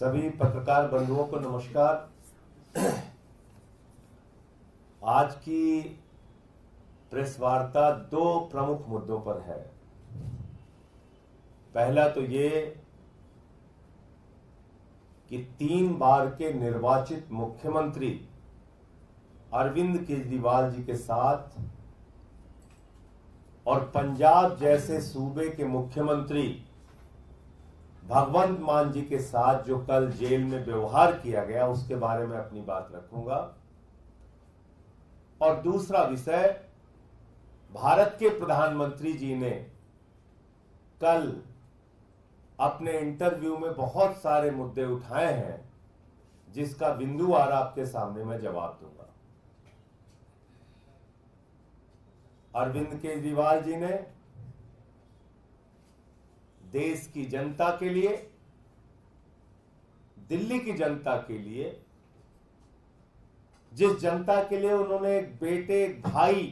सभी पत्रकार बंधुओं को नमस्कार। आज की प्रेस वार्ता दो प्रमुख मुद्दों पर है। पहला तो ये कि 3 बार के निर्वाचित मुख्यमंत्री अरविंद केजरीवाल जी के साथ और पंजाब जैसे सूबे के मुख्यमंत्री भगवंत मान जी के साथ जो कल जेल में व्यवहार किया गया, उसके बारे में अपनी बात रखूंगा। और दूसरा विषय, भारत के प्रधानमंत्री जी ने कल अपने इंटरव्यू में बहुत सारे मुद्दे उठाए हैं, जिसका बिंदुवार आपके सामने मैं जवाब दूंगा। अरविंद केजरीवाल जी ने देश की जनता के लिए, दिल्ली की जनता के लिए, जिस जनता के लिए उन्होंने एक बेटे, एक भाई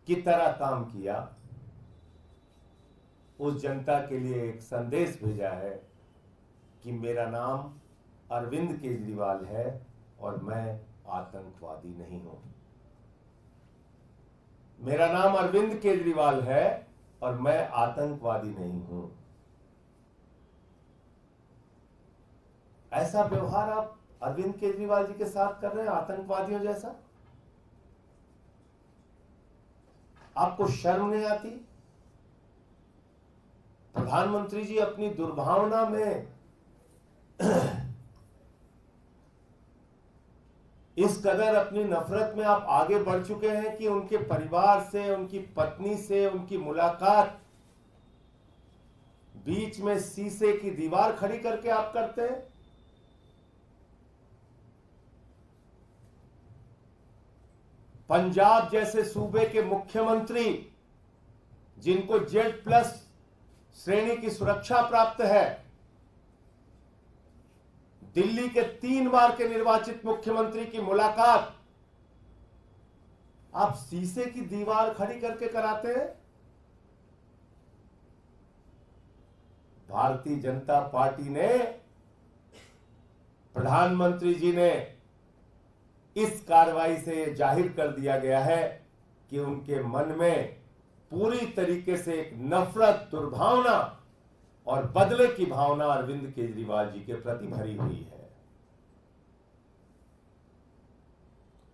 की तरह काम किया, उस जनता के लिए एक संदेश भेजा है कि मेरा नाम अरविंद केजरीवाल है और मैं आतंकवादी नहीं हूं। मेरा नाम अरविंद केजरीवाल है और मैं आतंकवादी नहीं हूं। ऐसा व्यवहार आप अरविंद केजरीवाल जी के साथ कर रहे हैं, आतंकवादियों जैसा। आपको शर्म नहीं आती? प्रधानमंत्री जी अपनी दुर्भावना में इस कदर अपनी नफरत में आप आगे बढ़ चुके हैं कि उनके परिवार से, उनकी पत्नी से उनकी मुलाकात बीच में शीशे की दीवार खड़ी करके आप करते हैं। पंजाब जैसे सूबे के मुख्यमंत्री, जिनको Z+ श्रेणी की सुरक्षा प्राप्त है, दिल्ली के 3 बार के निर्वाचित मुख्यमंत्री की मुलाकात आप शीशे की दीवार खड़ी करके कराते हैं। भारतीय जनता पार्टी ने, प्रधानमंत्री जी ने इस कार्रवाई से यह जाहिर कर दिया गया है कि उनके मन में पूरी तरीके से एक नफरत, दुर्भावना और बदले की भावना अरविंद केजरीवाल जी के प्रति भरी हुई है।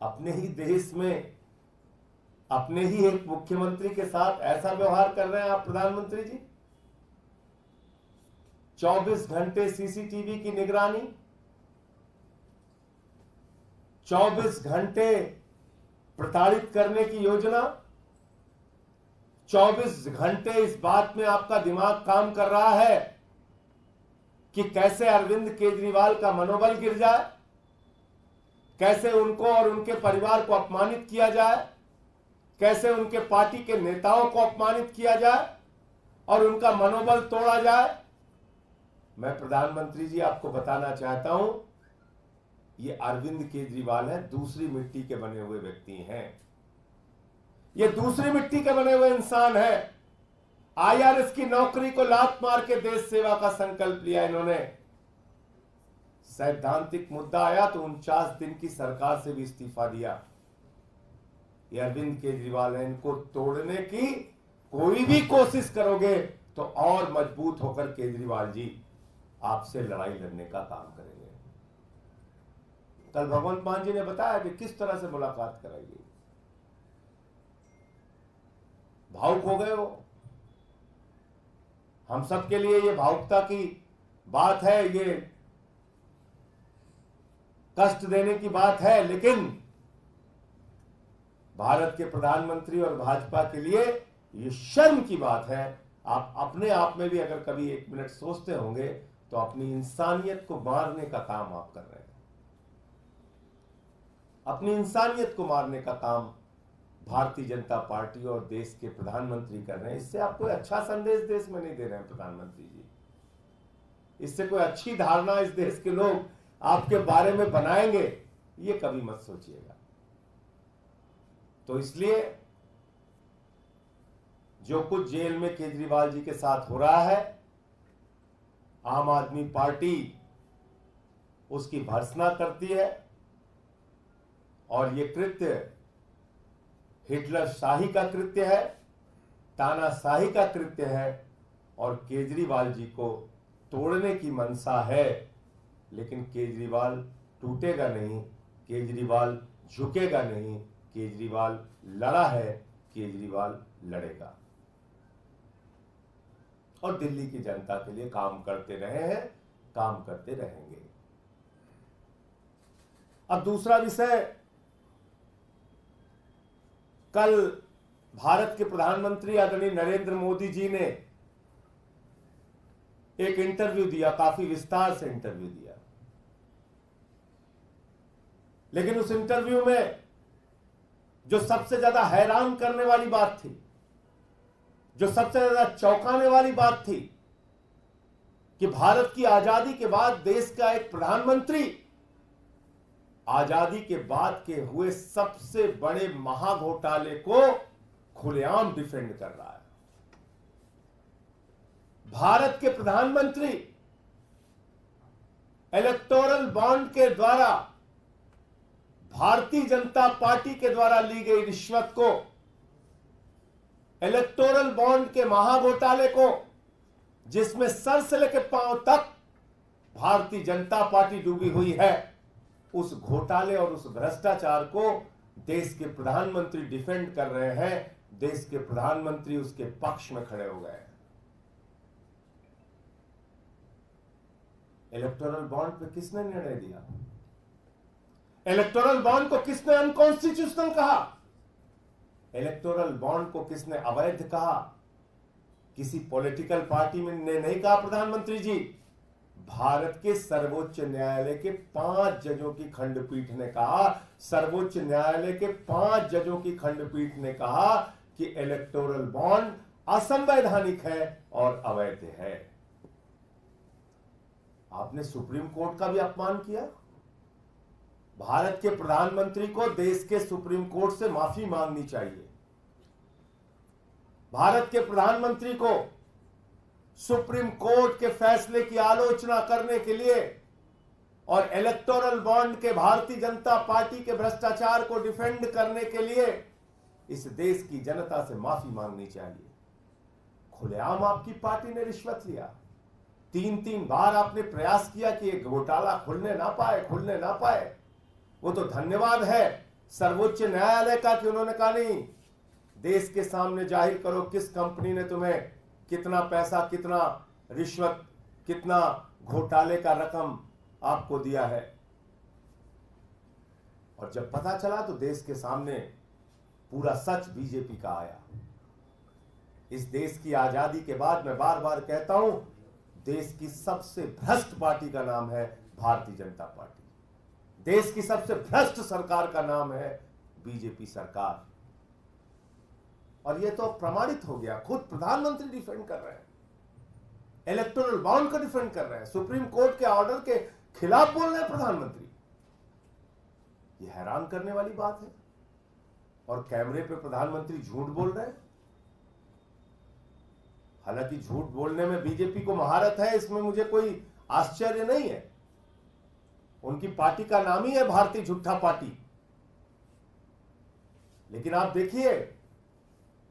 अपने ही देश में अपने ही एक मुख्यमंत्री के साथ ऐसा व्यवहार कर रहे हैं आप प्रधानमंत्री जी। 24 घंटे सीसीटीवी की निगरानी, 24 घंटे प्रताड़ित करने की योजना, 24 घंटे इस बात में आपका दिमाग काम कर रहा है कि कैसे अरविंद केजरीवाल का मनोबल गिर जाए, कैसे उनको और उनके परिवार को अपमानित किया जाए, कैसे उनके पार्टी के नेताओं को अपमानित किया जाए और उनका मनोबल तोड़ा जाए। मैं प्रधानमंत्री जी आपको बताना चाहता हूं, ये अरविंद केजरीवाल है, दूसरी मिट्टी के बने हुए व्यक्ति हैं। ये दूसरी मिट्टी के बने हुए इंसान है। IRS की नौकरी को लात मार के देश सेवा का संकल्प लिया इन्होंने। सैद्धांतिक मुद्दा आया तो 49 दिन की सरकार से भी इस्तीफा दिया। ये अरविंद केजरीवाल है। इनको तोड़ने की कोई भी कोशिश करोगे तो और मजबूत होकर केजरीवाल जी आपसे लड़ाई लड़ने का काम करेंगे। कल भगवंत मान जी ने बताया कि किस तरह से मुलाकात कराई गई। भावुक हो गए वो। हम सब के लिए ये भावुकता की बात है, ये कष्ट देने की बात है, लेकिन भारत के प्रधानमंत्री और भाजपा के लिए ये शर्म की बात है। आप अपने आप में भी अगर कभी 1 मिनट सोचते होंगे तो अपनी इंसानियत को मारने का काम आप कर रहे हैं। अपनी इंसानियत को मारने का काम भारतीय जनता पार्टी और देश के प्रधानमंत्री कर रहे हैं। इससे आप कोई अच्छा संदेश देश में नहीं दे रहे हैं प्रधानमंत्री जी। इससे कोई अच्छी धारणा इस देश के लोग आपके बारे में बनाएंगे, ये कभी मत सोचिएगा। तो इसलिए जो कुछ जेल में केजरीवाल जी के साथ हो रहा है, आम आदमी पार्टी उसकी भर्त्सना करती है और यह कृत्य हिटलर शाही का कृत्य है, तानाशाही का कृत्य है और केजरीवाल जी को तोड़ने की मंशा है। लेकिन केजरीवाल टूटेगा नहीं, केजरीवाल झुकेगा नहीं, केजरीवाल लड़ा है, केजरीवाल लड़ेगा और दिल्ली की जनता के लिए काम करते रहे हैं, काम करते रहेंगे। अब दूसरा विषय, कल भारत के प्रधानमंत्री आदरणीय नरेंद्र मोदी जी ने एक इंटरव्यू दिया, काफी विस्तार से इंटरव्यू दिया। लेकिन उस इंटरव्यू में जो सबसे ज्यादा हैरान करने वाली बात थी, जो सबसे ज्यादा चौंकाने वाली बात थी कि भारत की आजादी के बाद देश का एक प्रधानमंत्री आजादी के बाद के हुए सबसे बड़े महाघोटाले को खुलेआम डिफेंड कर रहा है। भारत के प्रधानमंत्री इलेक्टोरल बॉन्ड के द्वारा भारतीय जनता पार्टी के द्वारा ली गई रिश्वत को, इलेक्टोरल बॉन्ड के महाघोटाले को, जिसमें सर से लेकर पांव तक भारतीय जनता पार्टी डूबी हुई है, उस घोटाले और उस भ्रष्टाचार को देश के प्रधानमंत्री डिफेंड कर रहे हैं। देश के प्रधानमंत्री उसके पक्ष में खड़े हो गए हैं। इलेक्टोरल बॉन्ड पे किसने निर्णय दिया? इलेक्टोरल बॉन्ड को किसने अनकॉन्स्टिट्यूशनल कहा? इलेक्टोरल बॉन्ड को किसने अवैध कहा? किसी पॉलिटिकल पार्टी में ने नहीं कहा प्रधानमंत्री जी। भारत के सर्वोच्च न्यायालय के 5 जजों की खंडपीठ ने कहा, सर्वोच्च न्यायालय के 5 जजों की खंडपीठ ने कहा कि इलेक्टोरल बॉन्ड असंवैधानिक है और अवैध है। आपने सुप्रीम कोर्ट का भी अपमान किया। भारत के प्रधानमंत्री को देश के सुप्रीम कोर्ट से माफी मांगनी चाहिए। भारत के प्रधानमंत्री को सुप्रीम कोर्ट के फैसले की आलोचना करने के लिए और इलेक्टोरल बॉन्ड के भारतीय जनता पार्टी के भ्रष्टाचार को डिफेंड करने के लिए इस देश की जनता से माफी मांगनी चाहिए। खुलेआम आपकी पार्टी ने रिश्वत लिया। 3 बार आपने प्रयास किया कि ये घोटाला खुलने ना पाए। वो तो धन्यवाद है सर्वोच्च न्यायालय का कि उन्होंने कहा नहीं, देश के सामने जाहिर करो किस कंपनी ने तुम्हें कितना पैसा, कितना रिश्वत, कितना घोटाले का रकम आपको दिया है। और जब पता चला तो देश के सामने पूरा सच बीजेपी का आया। इस देश की आजादी के बाद मैं बार बार कहता हूं, देश की सबसे भ्रष्ट पार्टी का नाम है भारतीय जनता पार्टी। देश की सबसे भ्रष्ट सरकार का नाम है बीजेपी सरकार। और यह तो प्रमाणित हो गया। खुद प्रधानमंत्री डिफेंड कर रहे हैं, इलेक्टोरल बॉन्ड को डिफेंड कर रहे हैं, सुप्रीम कोर्ट के ऑर्डर के खिलाफ बोल रहे हैं प्रधानमंत्री। यह हैरान करने वाली बात है। और कैमरे पे प्रधानमंत्री झूठ बोल रहे हैं। हालांकि झूठ बोलने में बीजेपी को महारत है, इसमें मुझे कोई आश्चर्य नहीं है। उनकी पार्टी का नाम ही है भारतीय झूठा पार्टी। लेकिन आप देखिए,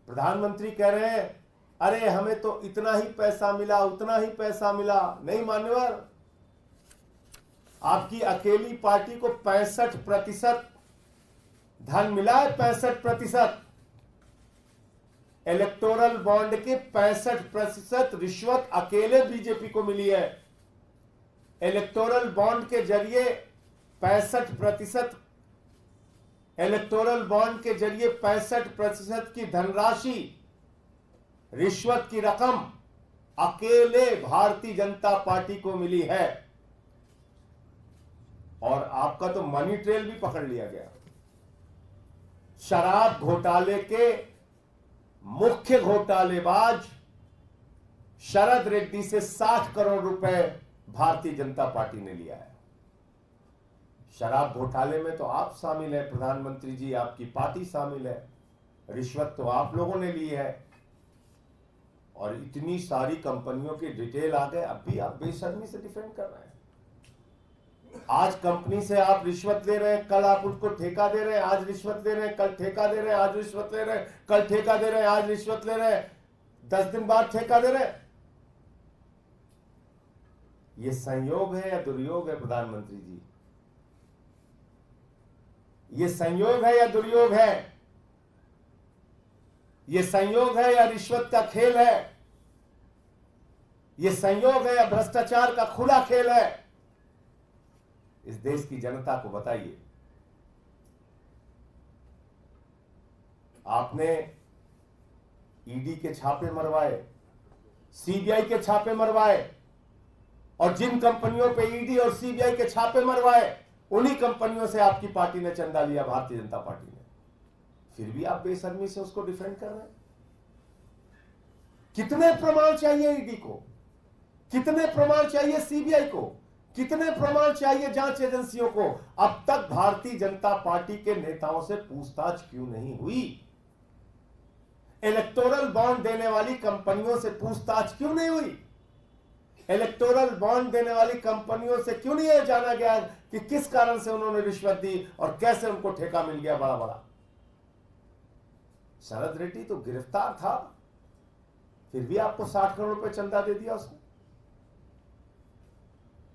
प्रधानमंत्री कह रहे हैं अरे हमें तो इतना ही पैसा मिला, उतना ही पैसा मिला। नहीं मान्यवर, आपकी अकेली पार्टी को 65% धन मिला है। 65% इलेक्टोरल बॉन्ड के 65% रिश्वत अकेले बीजेपी को मिली है। इलेक्टोरल बॉन्ड के जरिए 65% इलेक्टोरल बॉन्ड के जरिए 65% की धनराशि, रिश्वत की रकम अकेले भारतीय जनता पार्टी को मिली है। और आपका तो मनी ट्रेल भी पकड़ लिया गया। शराब घोटाले के मुख्य घोटालेबाज शरद रेड्डी से 60 करोड़ रुपए भारतीय जनता पार्टी ने लिया है। शराब घोटाले में तो आप शामिल हैं प्रधानमंत्री जी, आपकी पार्टी शामिल है। रिश्वत तो आप लोगों ने ली है। और इतनी सारी कंपनियों की डिटेल आ गए, अब भी आप बेशर्मी से डिफेंड कर रहे हैं। आज कंपनी से आप रिश्वत ले रहे हैं, कल आप उसको ठेका दे रहे हैं, आज रिश्वत ले रहे हैं, कल ठेका दे रहे हैं, आज रिश्वत ले रहे हैं, कल ठेका दे रहे हैं, आज रिश्वत ले रहे हैं, 10 दिन बाद ठेका दे रहे हैं। ये संयोग है या दुर्योग है प्रधानमंत्री जी? ये संयोग है या दुर्योग है? ये संयोग है या रिश्वत का खेल है? ये संयोग है या भ्रष्टाचार का खुला खेल है? इस देश की जनता को बताइए। आपने ईडी के छापे मरवाए, सीबीआई के छापे मरवाए, और जिन कंपनियों पे ईडी और सीबीआई के छापे मरवाए उन्हीं कंपनियों से आपकी पार्टी ने चंदा लिया, भारतीय जनता पार्टी ने। फिर भी आप बेशर्मी से उसको डिफेंड कर रहे हैं। कितने प्रमाण चाहिए ईडी को? कितने प्रमाण चाहिए सीबीआई को? कितने प्रमाण चाहिए जांच एजेंसियों को? अब तक भारतीय जनता पार्टी के नेताओं से पूछताछ क्यों नहीं हुई? इलेक्टोरल बॉन्ड देने वाली कंपनियों से पूछताछ क्यों नहीं हुई? इलेक्टोरल बॉन्ड देने वाली कंपनियों से क्यों नहीं जाना गया कि किस कारण से उन्होंने रिश्वत दी और कैसे उनको ठेका मिल गया बड़ा बड़ा? शरद रेड्डी तो गिरफ्तार था, फिर भी आपको 60 करोड़ रुपए चंदा दे दिया उसने।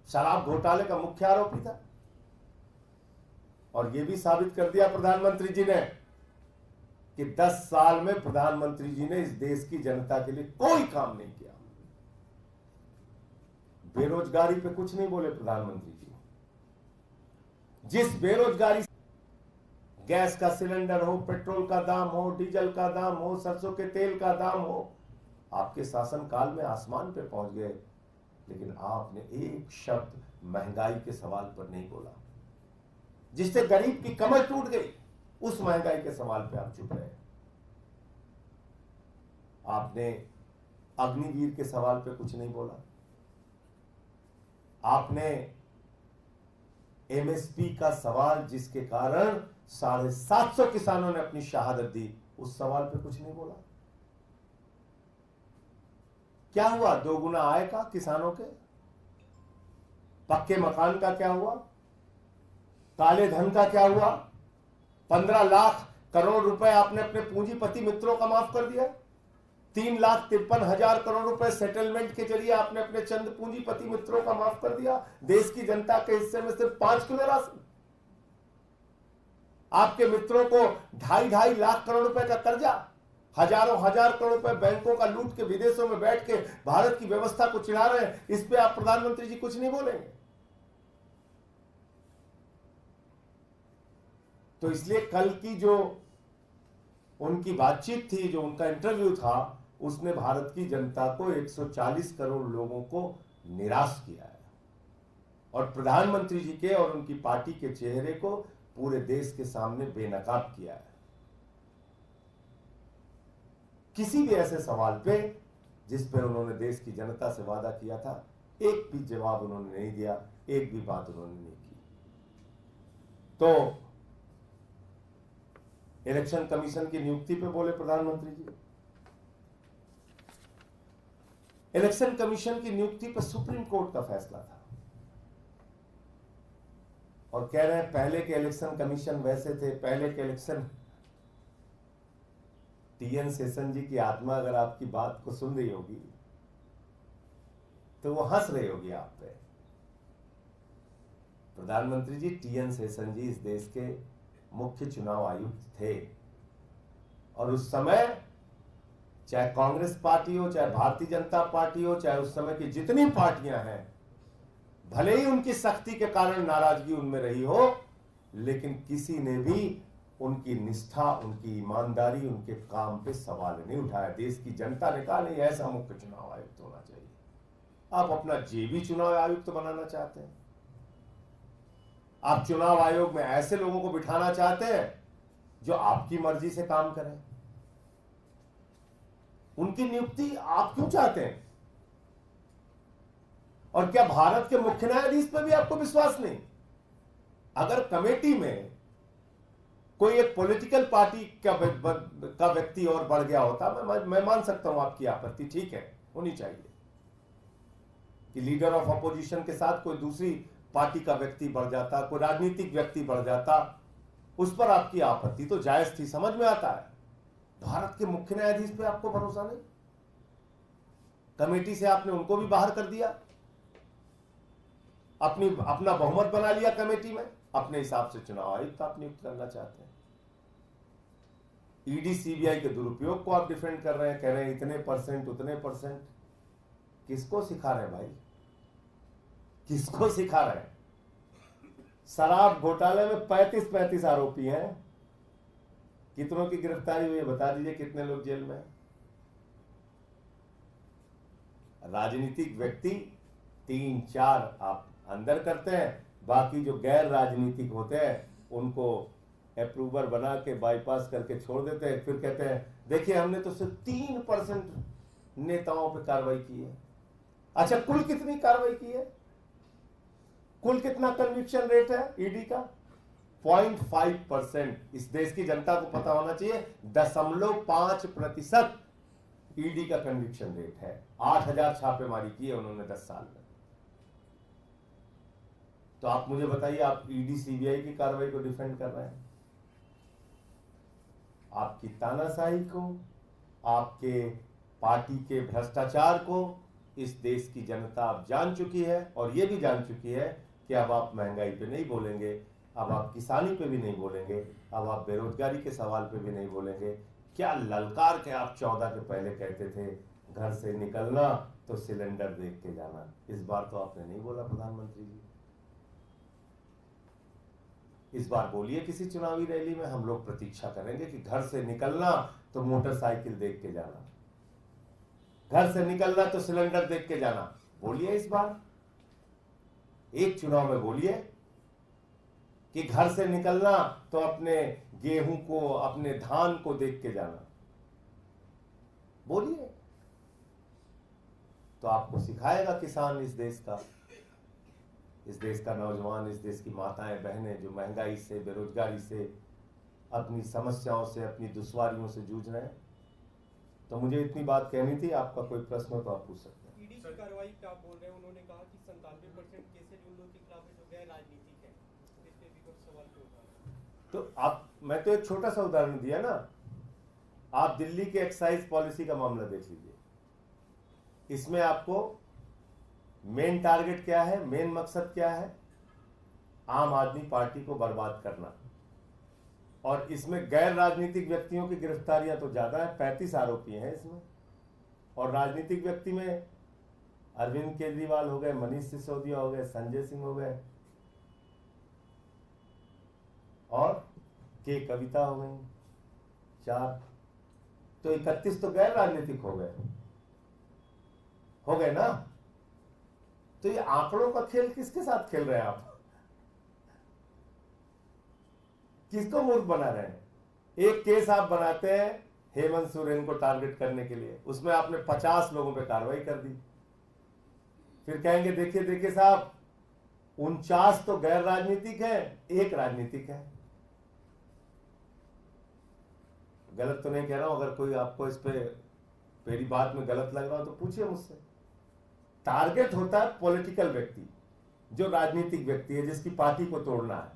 शराब घोटाले का मुख्य आरोपी था, और यह भी साबित कर दिया प्रधानमंत्री जी ने कि 10 साल में प्रधानमंत्री जी ने इस देश की जनता के लिए कोई काम नहीं किया। बेरोजगारी पे कुछ नहीं बोले प्रधानमंत्री जी। जिस बेरोजगारी, गैस का सिलेंडर हो, पेट्रोल का दाम हो, डीजल का दाम हो, सरसों के तेल का दाम हो, आपके शासनकाल में आसमान पे पहुंच गए, लेकिन आपने एक शब्द महंगाई के सवाल पर नहीं बोला। जिससे गरीब की कमर टूट गई, उस महंगाई के सवाल पे आप चुप रहे। आपने अग्निवीर के सवाल पे कुछ नहीं बोला। आपने एमएसपी का सवाल, जिसके कारण 750 किसानों ने अपनी शहादत दी, उस सवाल पे कुछ नहीं बोला। क्या हुआ? 2 गुना आय का किसानों के? पक्के मकान का क्या हुआ? काले धन का क्या हुआ? 15 लाख करोड़ रुपए आपने अपने पूंजीपति मित्रों का माफ कर दिया। 3,53,000 करोड़ रुपए सेटलमेंट के जरिए आपने अपने चंद पूंजीपति मित्रों का माफ कर दिया। देश की जनता के हिस्से में सिर्फ 5 किलो राशि। आपके मित्रों को 2.5 लाख करोड़ रुपए का कर्जा, हजारों हजार करोड़ रुपए बैंकों का लूट के विदेशों में बैठ के भारत की व्यवस्था को चिढ़ा रहे हैं। इस पे आप प्रधानमंत्री जी कुछ नहीं बोलेंगे। तो इसलिए कल की जो उनकी बातचीत थी, जो उनका इंटरव्यू था, उसने भारत की जनता को 140 करोड़ लोगों को निराश किया है, और प्रधानमंत्री जी के और उनकी पार्टी के चेहरे को पूरे देश के सामने बेनकाब किया है। किसी भी ऐसे सवाल पे जिस पे उन्होंने देश की जनता से वादा किया था, एक भी जवाब उन्होंने नहीं दिया, एक भी बात उन्होंने नहीं की। तो इलेक्शन कमीशन की नियुक्ति पे बोले प्रधानमंत्री जी। इलेक्शन कमीशन की नियुक्ति पर सुप्रीम कोर्ट का फैसला था, और कह रहे हैं पहले के इलेक्शन कमीशन वैसे थे, पहले के इलेक्शन। टीएन शेषन जी की आत्मा अगर आपकी बात को सुन रही होगी तो वो हंस रही होगी आप पे। प्रधानमंत्री जी, टीएन शेषन जी इस देश के मुख्य चुनाव आयुक्त थे, और उस समय चाहे कांग्रेस पार्टी हो, चाहे भारतीय जनता पार्टी हो, चाहे उस समय की जितनी पार्टियां हैं, भले ही उनकी सख्ती के कारण नाराजगी उनमें रही हो, लेकिन किसी ने भी उनकी निष्ठा, उनकी ईमानदारी, उनके काम पे सवाल नहीं उठाया। देश की जनता ने कहा नहीं, ऐसा मुख्य चुनाव आयुक्त होना चाहिए। आप अपना जेबी चुनाव आयुक्त बनाना चाहते हैं। आप चुनाव आयोग में ऐसे लोगों को बिठाना चाहते हैं जो आपकी मर्जी से काम करें। उनकी नियुक्ति आप क्यों चाहते हैं? और क्या भारत के मुख्य न्यायाधीश पर भी आपको विश्वास नहीं? अगर कमेटी में कोई एक पॉलिटिकल पार्टी का व्यक्ति और बढ़ गया होता, मैं मान सकता हूं आपकी आपत्ति, ठीक है, होनी चाहिए कि लीडर ऑफ अपोजिशन के साथ कोई दूसरी पार्टी का व्यक्ति बढ़ जाता, कोई राजनीतिक व्यक्ति बढ़ जाता, उस पर आपकी आपत्ति तो जायज थी, समझ में आता है। भारत के मुख्य न्यायाधीश पे आपको भरोसा नहीं, कमेटी से आपने उनको भी बाहर कर दिया, अपना बहुमत बना लिया कमेटी में, अपने हिसाब से चुनाव आयुक्त आप नियुक्त करना चाहते हैं। ईडी सीबीआई के दुरुपयोग को आप डिफेंड कर रहे हैं, कह रहे हैं इतने परसेंट उतने परसेंट। किसको सिखा रहे हैं भाई, किसको सिखा रहे हैं? शराब घोटाले में 35 आरोपी हैं, कितनों की गिरफ्तारी हुई है बता दीजिए, कितने लोग जेल में हैं? राजनीतिक व्यक्ति 3-4 आप अंदर करते हैं, बाकी जो गैर राजनीतिक होते हैं उनको अप्रूवर बना के बाईपास करके छोड़ देते हैं, फिर कहते हैं देखिए हमने तो सिर्फ 3% नेताओं पे कार्रवाई की है। अच्छा, कुल कितनी कार्रवाई की है? कुल कितना कन्विक्शन रेट है ईडी का? 0.5%। इस देश की जनता को पता होना चाहिए 0.5% ईडी का कन्विक्शन रेट है। 8,000 छापेमारी की है उन्होंने 10 साल में। तो आप मुझे बताइए, आप ईडी सीबीआई की कार्रवाई को डिफेंड कर रहे हैं? आपकी तानाशाही को, आपके पार्टी के भ्रष्टाचार को इस देश की जनता अब जान चुकी है, और यह भी जान चुकी है कि अब आप महंगाई पे नहीं बोलेंगे, अब आप किसानी पे भी नहीं बोलेंगे, अब आप बेरोजगारी के सवाल पे भी नहीं बोलेंगे। क्या ललकार के आप 14 के पहले कहते थे घर से निकलना तो सिलेंडर देख के जाना, इस बार तो आपने नहीं बोला प्रधानमंत्री जी। इस बार बोलिए किसी चुनावी रैली में, हम लोग प्रतीक्षा करेंगे कि घर से निकलना तो मोटरसाइकिल देख के जाना, घर से निकलना तो सिलेंडर देख के जाना। बोलिए इस बार एक चुनाव में बोलिए कि घर से निकलना तो अपने गेहूं को, अपने धान को देख के जाना। बोलिए, तो आपको सिखाएगा किसान इस देश का, इस देश का नौजवान, इस देश की माताएं बहनें जो महंगाई से, बेरोजगारी से, अपनी समस्याओं से, अपनी दुश्वारियों से जूझ रहे हैं। तो मुझे इतनी बात कहनी थी, आपका कोई प्रश्न हो तो आप पूछ सकते हैं। ईडी की कार्रवाई पे आप बोल रहे हैं, उन्होंने कहा कि 97% केसेज उन लोगों के खिलाफ है जो गैर राजनीतिक है, इस पे भी कुछ सवाल क्यों उठा? तो आप, मैं तो एक छोटा सा उदाहरण दिया ना, आप दिल्ली के एक्साइज पॉलिसी का मामला देख लीजिए। इसमें आपको मेन टारगेट क्या है, मेन मकसद क्या है? आम आदमी पार्टी को बर्बाद करना। और इसमें गैर राजनीतिक व्यक्तियों की गिरफ्तारियां तो ज्यादा है, 35 आरोपी हैं इसमें। और राजनीतिक व्यक्ति में अरविंद केजरीवाल हो गए, मनीष सिसोदिया हो गए, संजय सिंह हो गए, और के कविता हो गई, 4। तो 31 तो गैर राजनीतिक हो गए ना। तो ये आंकड़ों का खेल किसके साथ खेल रहे हैं आप? किसको मूर्ख बना रहे हैं? एक केस आप बनाते हैं हेमंत सोरेन को टारगेट करने के लिए, उसमें आपने 50 लोगों पे कार्रवाई कर दी, फिर कहेंगे देखिए देखिए साहब 49 तो गैर राजनीतिक है, 1 राजनीतिक है। गलत तो नहीं कह रहा हूं, अगर कोई आपको इस पे मेरी बात में गलत लग रहा हो तो पूछिए मुझसे। टारगेट होता है पॉलिटिकल व्यक्ति, जो राजनीतिक व्यक्ति है, जिसकी पार्टी को तोड़ना है,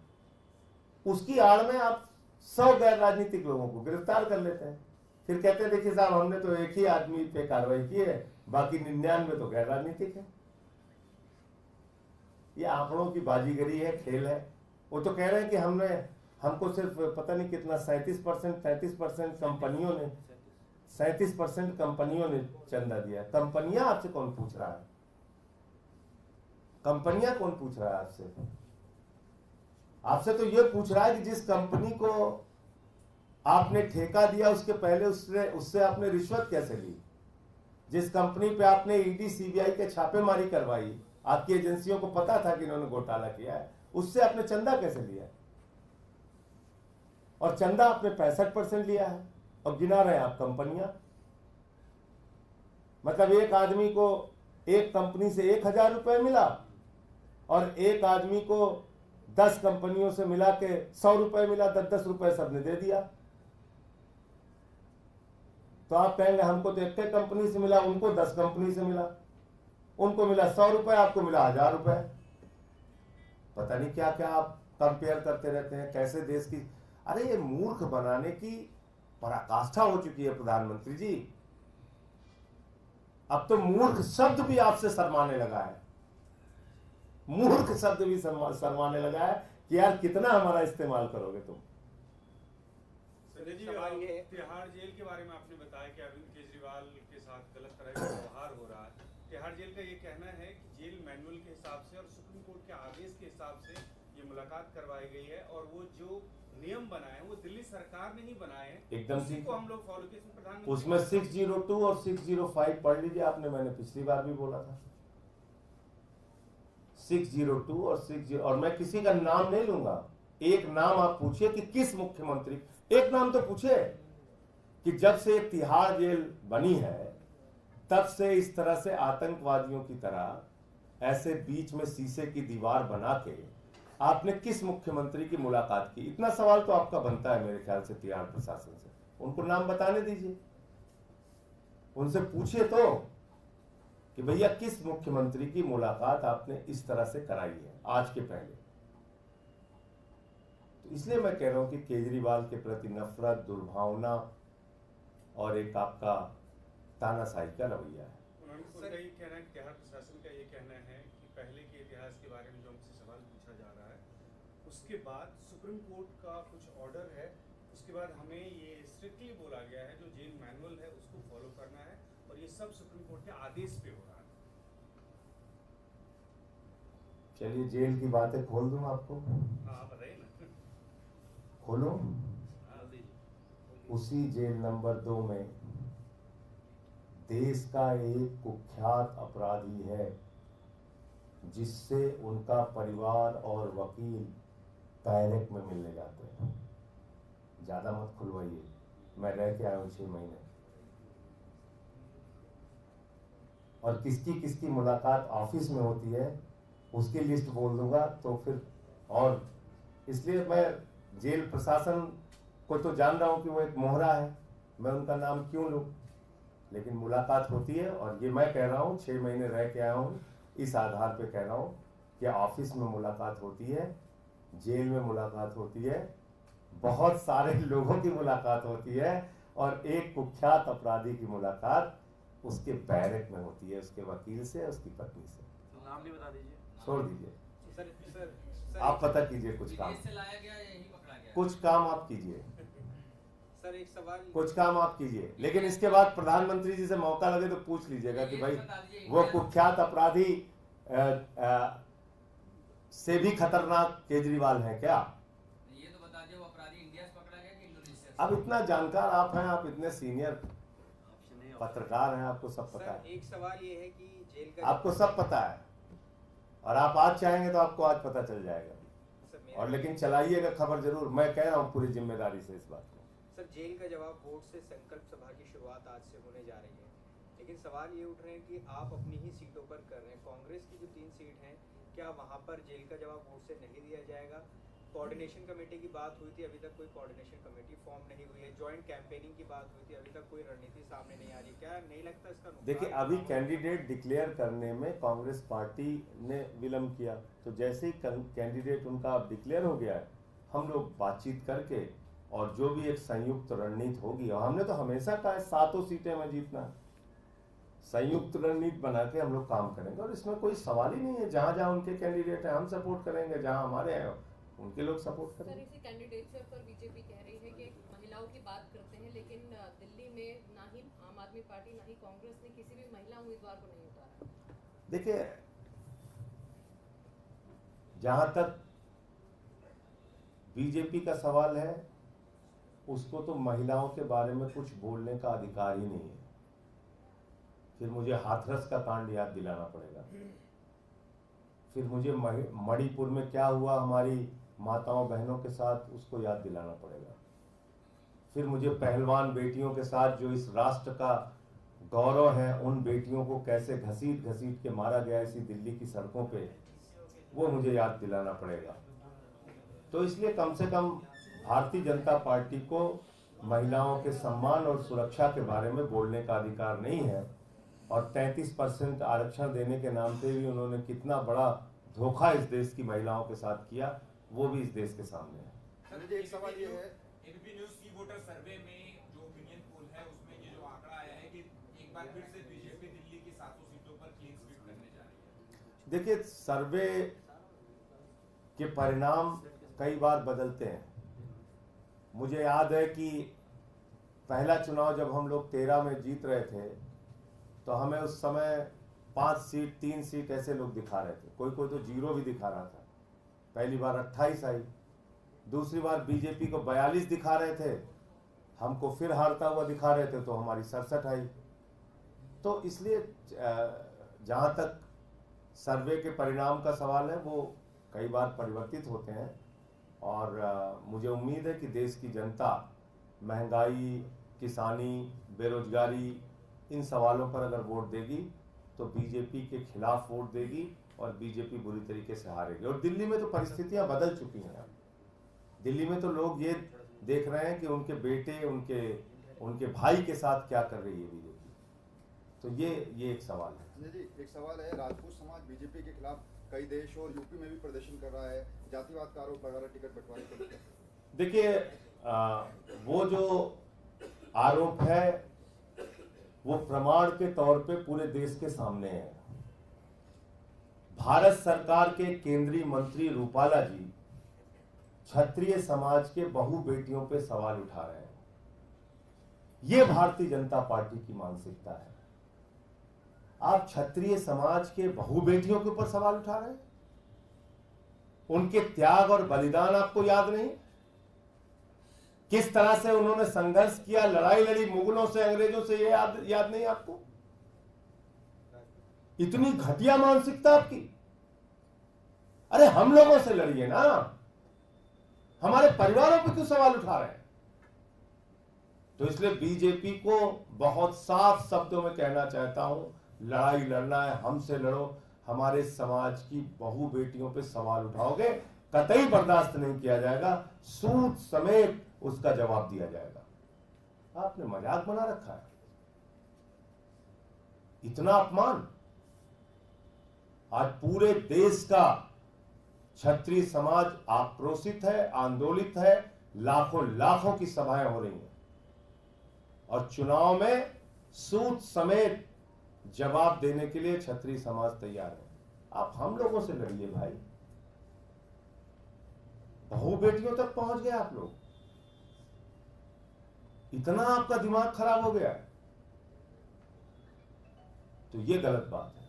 उसकी आड़ में आप 100 गैर राजनीतिक लोगों को गिरफ्तार कर लेते हैं, फिर कहते हैं देखिए साहब हमने तो एक ही आदमी पे कार्रवाई की है, बाकी 99 तो गैर राजनीतिक है। ये आंकड़ों की बाजीगरी है, खेल है। वो तो कह रहे हैं कि हमको सिर्फ पता नहीं कितना 33% कंपनियों ने 37% कंपनियों ने चंदा दिया। कंपनियां आपसे कौन पूछ रहा है? कंपनियां कौन पूछ रहा है आपसे? आपसे तो यह पूछ रहा है कि जिस कंपनी को आपने ठेका दिया उसके पहले उससे आपने रिश्वत कैसे ली? जिस कंपनी पे आपने ईडी सीबीआई के छापेमारी करवाई, आपकी एजेंसियों को पता था कि इन्होंने घोटाला किया है, उससे आपने चंदा कैसे लिया? और चंदा आपने 65% लिया है और गिना रहे हैं आप कंपनियां। मतलब एक आदमी को एक कंपनी से 1,000 रुपए मिला और एक आदमी को 10 कंपनियों से मिला के 100 रुपए मिला, 10-10 रुपए सबने दे दिया। तो आप कहेंगे हमको तो एक कंपनी से मिला, उनको 10 कंपनी से मिला, उनको मिला 100 रुपए, आपको मिला 1000 रुपए। पता नहीं क्या क्या आप कंपेयर करते रहते हैं, कैसे देश की। अरे ये मूर्ख बनाने की पराकाष्ठा हो चुकी है प्रधानमंत्री जी। अब तो मूर्ख शब्द भी आपसे शर्माने लगा है, मूर्ख शब्द भी शर्माने लगा है कि यार कितना हमारा इस्तेमाल करोगे तुम। संजय जी, तिहाड़ जेल के बारे में आपने बताया कि अरविंद केजरीवाल के साथ गलत तरह का व्यवहार हो रहा है। तिहाड़ जेल का ये कहना है कि जेल मैनुअल के हिसाब से और सुप्रीम कोर्ट के आदेश के हिसाब से ये मुलाकात करवाई गई है, और वो जो नियम बनाए वो दिल्ली सरकार ने ही बनाए हैं, एकदम उसी को हम लोग फॉलो किए। प्रधानमंत्री उसमें 602 और 605 पढ़ लीजिए आपने, मैंने पिछली बार भी बोला था 602 और 60, और मैं किसी का नाम नहीं लूंगा। एक नाम आप पूछिए कि किस मुख्यमंत्री, एक नाम तो पूछे कि जब से तिहाड़ जेल बनी है तब से इस तरह से आतंकवादियों की तरह ऐसे बीच में शीशे की दीवार बना के आपने किस मुख्यमंत्री की मुलाकात की। इतना सवाल तो आपका बनता है मेरे ख्याल से तिहाड़ प्रशासन से, उनको नाम बताने दीजिए, उनसे पूछिए तो कि भैया किस मुख्यमंत्री की मुलाकात आपने इस तरह से कराई है आज के पहले। तो इसलिए मैं कह रहा हूं कि केजरीवाल के प्रति नफरत, दुर्भावना और एक आपका तानाशाही का रवैया है। उनका ये कहना है, तिहाड़ प्रशासन का ये कहना है कि पहले के इतिहास के बारे में जो हमसे सवाल पूछा जा रहा है, उसके बाद सुप्रीम कोर्ट का कुछ ऑर्डर है, उसके बाद हमें ये स्ट्रिक्टली बोला गया है जो जेल मैनुअल है उसको फॉलो करना है, और ये सब सुप्रीम कोर्ट के आदेश पे हो रहा है। चलिए जेल की बातें खोल दूं आपको। हाँ बताइए ना। खोलो। उसी जेल नंबर 2 में देश का एक कुख्यात अपराधी है जिससे उनका परिवार और वकील बैरक में मिलने जाते हैं। ज्यादा मत खुलवाइए, मैं रह के आया हूं 6 महीने। और किसकी किसकी मुलाकात ऑफिस में होती है उसकी लिस्ट बोल दूंगा तो फिर, और इसलिए मैं जेल प्रशासन को तो जान रहा हूं कि वो एक मोहरा है, मैं उनका नाम क्यों लूं, लेकिन मुलाकात होती है। और ये मैं कह रहा हूं 6 महीने रह के आया हूं, इस आधार पे कह रहा हूं कि ऑफिस में मुलाकात होती है, जेल में मुलाकात होती है, बहुत सारे लोगों की मुलाकात होती है, और एक कुख्यात अपराधी की मुलाकात उसके बैरक में होती है, उसके वकील से, उसकी पत्नी से। तो नाम भी बता दीजिए। छोड़ दीजिए, सर आप पता कीजिए कुछ काम, विदेश से लाया गया यही पकड़ा गया। कुछ काम आप कीजिए, सर एक सवाल, कुछ काम आप कीजिए, लेकिन इसके बाद प्रधानमंत्री जी से मौका लगे तो पूछ लीजिएगा कि भाई वो कुख्यात अपराधी से भी खतरनाक केजरीवाल है क्या। ये तो बता दिया वो अपराधी इंडिया से पकड़ा गया कि इंडोनेशिया से? अब इतना जानकार आप हैं, आप इतने सीनियर पत्रकार हैं, आपको सब पता है। एक सवाल ये है कि जेल का, आपको सब पता है, और आप आज चाहेंगे तो आपको आज पता चल जाएगा। और लेकिन चलाइएगा खबर जरूर, मैं कह रहा हूँ पूरी जिम्मेदारी से इस बात को। सर जेल का जवाब बोर्ड से संकल्प सभा की शुरुआत आज से होने जा रही है, लेकिन सवाल ये उठ रहे हैं कि आप अपनी ही सीटों पर कर रहे हैं। कांग्रेस की जो 3 सीट हैं, क्या वहां पर जेल का जवाब बोर्ड से नहीं दिया जाएगा? कोऑर्डिनेशन कमेटी की बात हुई थी, अभी तक कोई कोऑर्डिनेशन कमेटी फॉर्म नहीं हुई है। जॉइंट कैंपेनिंग की बात हुई थी, अभी तक कोई रणनीति सामने नहीं आ रही। क्या नहीं लगता इसका नुकसान? देखिए अभी कैंडिडेट डिक्लेयर करने में कांग्रेस पार्टी ने विलम्ब किया, तो जैसे ही कैंडिडेट उनका अब डिक्लेयर हो गया है, हम लोग बातचीत करके और जो भी एक संयुक्त रणनीति होगी, और हमने तो हमेशा कहा है 7 सीटें में जीतना है, संयुक्त रणनीति बना के हम लोग काम करेंगे। और इसमें कोई सवाल ही नहीं है, जहां जहां उनके कैंडिडेट हैं हम सपोर्ट करेंगे, जहां हमारे हैं उनके लोग सपोर्ट सर करेंगे। इसी कैंडिडेचर पर बीजेपी कह रही है कि महिलाओं की बात करते हैं, लेकिन दिल्ली में ना ही आम आदमी पार्टी ना ही कांग्रेस ने किसी भी महिला उम्मीदवार को नहीं उतारा। देखिए जहां तक बीजेपी का सवाल है, उसको तो महिलाओं के बारे में कुछ बोलने का अधिकार ही नहीं है। फिर मुझे हाथरस का कांड याद दिलाना पड़ेगा, फिर मुझे मणिपुर में क्या हुआ हमारी माताओं बहनों के साथ, उसको याद दिलाना पड़ेगा। फिर मुझे पहलवान बेटियों के साथ जो इस राष्ट्र का गौरव है, उन बेटियों को कैसे घसीट घसीट के मारा गया इसी दिल्ली की सड़कों पे, वो मुझे याद दिलाना पड़ेगा। तो इसलिए कम से कम भारतीय जनता पार्टी को महिलाओं के सम्मान और सुरक्षा के बारे में बोलने का अधिकार नहीं है। और 33% आरक्षण देने के नाम पे भी उन्होंने कितना बड़ा धोखा इस देश की महिलाओं के साथ किया, वो भी इस देश के सामने है। सर एक सवाल ये है, एबीपी न्यूज़ की वोटर सर्वे में जो ओपिनियन पोल है उसमें ये जो आंकड़ा आया है कि एक बार फिर से बीजेपी दिल्ली की 700 सीटों पर क्लीन स्वीप करने जा रही है। देखिए, सर्वे के परिणाम कई बार बदलते हैं। मुझे याद है कि पहला चुनाव जब हम लोग 13 में जीत रहे थे तो हमें उस समय 5 सीट 3 सीट ऐसे लोग दिखा रहे थे, कोई कोई तो 0 भी दिखा रहा था। पहली बार 28 आई, दूसरी बार बीजेपी को 42 दिखा रहे थे, हमको फिर हारता हुआ दिखा रहे थे तो हमारी 67 आई। तो इसलिए जहाँ तक सर्वे के परिणाम का सवाल है वो कई बार परिवर्तित होते हैं। और मुझे उम्मीद है कि देश की जनता महंगाई, किसानी, बेरोजगारी, इन सवालों पर अगर वोट देगी तो बीजेपी के खिलाफ वोट देगी और बीजेपी बुरी तरीके से हारेगी। और दिल्ली में तो परिस्थितियां बदल चुकी हैं। दिल्ली में तो लोग ये देख रहे हैं कि उनके बेटे, उनके भाई के साथ क्या कर रही है बीजेपी। तो ये एक सवाल है। संजय जी, एक सवाल है, राजपूत समाज बीजेपी के खिलाफ कई देश और यूपी में भी प्रदर्शन कर रहा है, जातिवाद का आरोप लगा रहा है टिकट बंटवारे को लेकर। देखिए, वो जो आरोप है वो प्रमाण के तौर पे पूरे देश के सामने है। भारत सरकार के केंद्रीय मंत्री रूपाला जी क्षत्रिय समाज के बहु बेटियों पे सवाल उठा रहे हैं। ये भारतीय जनता पार्टी की मानसिकता है। आप क्षत्रिय समाज के बहु बेटियों के ऊपर सवाल उठा रहे हैं? उनके त्याग और बलिदान आपको याद नहीं? किस तरह से उन्होंने संघर्ष किया, लड़ाई लड़ी मुगलों से, अंग्रेजों से, ये याद नहीं आपको? इतनी घटिया मानसिकता आपकी। अरे हम लोगों से लड़िए ना, हमारे परिवारों पर क्यों सवाल उठा रहे हैं? तो इसलिए बीजेपी को बहुत साफ शब्दों में कहना चाहता हूं, लड़ाई लड़ना है हमसे लड़ो। हमारे समाज की बहु बेटियों पे सवाल उठाओगे, कतई बर्दाश्त नहीं किया जाएगा, सूद समेत उसका जवाब दिया जाएगा। आपने मजाक बना रखा है। इतना अपमान। आज पूरे देश का क्षत्रिय समाज आक्रोशित है, आंदोलित है, लाखों लाखों की सभाएं हो रही हैं और चुनाव में सूद समेत जवाब देने के लिए क्षत्रिय समाज तैयार है। आप हम लोगों से लड़िए भाई। बहु बेटियों तक पहुंच गए आप लोग। इतना आपका दिमाग खराब हो गया, तो ये गलत बात है।